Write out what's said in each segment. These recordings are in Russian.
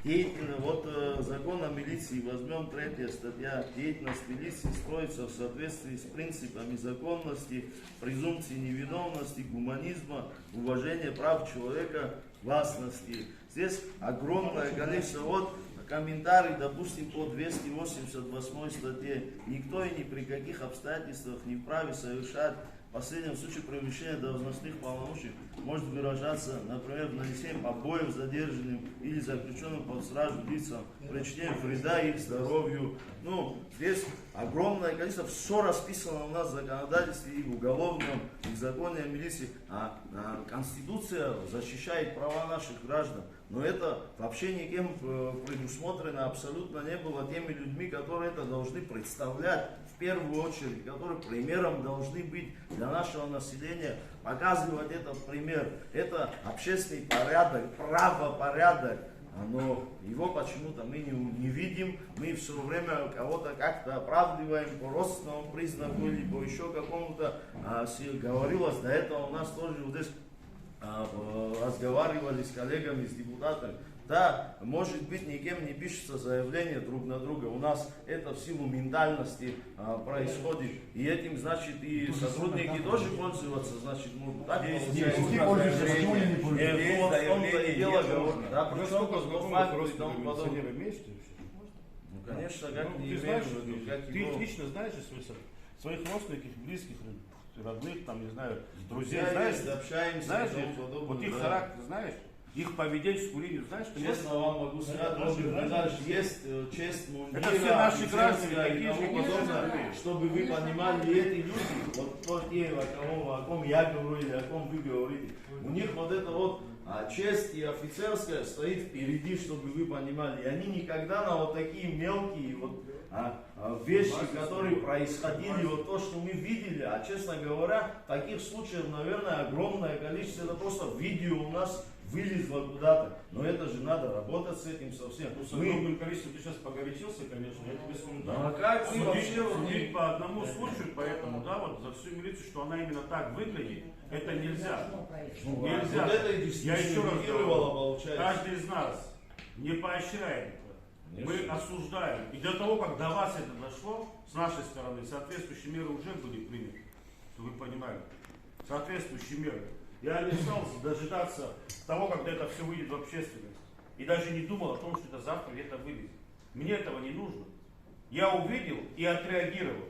Закон о милиции, возьмем 3 статья. Деятельность милиции строится в соответствии с принципами законности, презумпции невиновности, гуманизма, уважения прав человека, гласности. Здесь огромное количество, комментарий, допустим, по 288 статье. Никто и ни при каких обстоятельствах не вправе совершать в последнем случае превышение должностных полномочий может выражаться, например, в нанесении побоев задержанным или заключенным под стражу лицам, причинение вреда их здоровью. Здесь огромное количество, все расписано у нас в законодательстве и в уголовном, и в законе о милиции. Конституция защищает права наших граждан. Но это вообще никем предусмотрено абсолютно не было теми людьми, которые это должны представлять в первую очередь, которые примером должны быть для нашего населения, показывать этот пример. Это общественный порядок, правопорядок. Но его почему-то мы не видим, мы все время кого-то как-то оправдываем по родственному признаку или по еще какому-то. Говорилось до этого у нас тоже вот здесь разговаривали с коллегами, с депутатами. Да, может быть, никем не пишется заявление друг на друга. У нас это в силу ментальности происходит. И этим, значит, и сотрудники тоже пользоваться, значит, могут. Так конечно, как не имею в виду. Ты лично знаешь своих родственников, близких, родных, там, не знаю, друзей, знаешь, общаемся, знаешь, вот их характер, знаешь, их поведенческую линию, знаешь, что честно вам могу сказать, есть честь мундира, это все наши граждане, такие же, подобное, чтобы вы понимали, эти люди, вот те, о ком я говорю или о ком вы говорите, у них вот это честь и офицерская стоит впереди, чтобы вы понимали, и они никогда на вот такие мелкие вещи, которые происходили, то, что мы видели, честно говоря, таких случаев, наверное, огромное количество, это просто видео у нас вылезло куда-то, но это же надо работать с этим совсем. Огромным количеством ты сейчас погорячился, конечно, я тебе скажу, да. Как вы вообще судить по одному случаю, поэтому, за всю милицию, что она именно так выглядит, это нельзя. Нельзя. Вот это я еще раз говорю, получается. каждый из нас не поощряет. Мы осуждаем. И для того, как до вас это дошло, с нашей стороны, соответствующие меры уже были приняты. Чтобы вы понимали. Соответствующие меры. Я не стал дожидаться того, когда это все выйдет в общественность. И даже не думал о том, что это завтра где-то вылезет. Мне этого не нужно. Я увидел и отреагировал.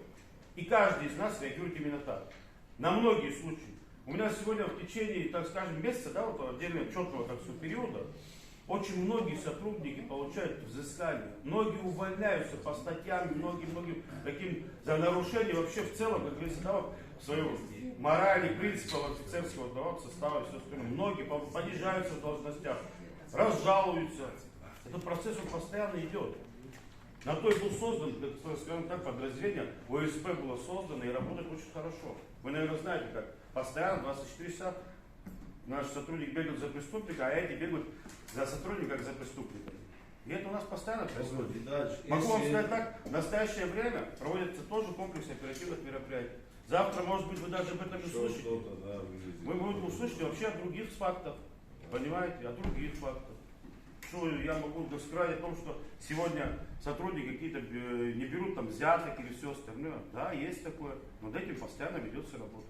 И каждый из нас реагирует именно так. На многие случаи. У меня сегодня в течение, так скажем, месяца, отдельно четкого периода, очень многие сотрудники получают взыскание, многие увольняются по статьям, многим таким за нарушение вообще в целом, как говорится, своего морали, принципов офицерского состава и все остальное. Многие понижаются в должностях, разжалуются. Этот процесс он постоянно идет. На то и был создан, скажем так, подразделение ОСП было создано и работает очень хорошо. Вы, наверное, знаете, как постоянно 24 часа наши сотрудники бегают за преступника, а эти бегают за сотрудника, как за преступника. И это у нас постоянно происходит. Могу вам сказать так, в настоящее время проводится тоже комплекс оперативных мероприятий. Завтра, может быть, вы даже об этом не слышите. Мы будем услышать вообще о других фактах. Понимаете, о других фактах. Что я могу сказать о том, что сегодня сотрудники какие-то не берут взяток или все остальное. Да, есть такое. Над этим постоянно ведется работа.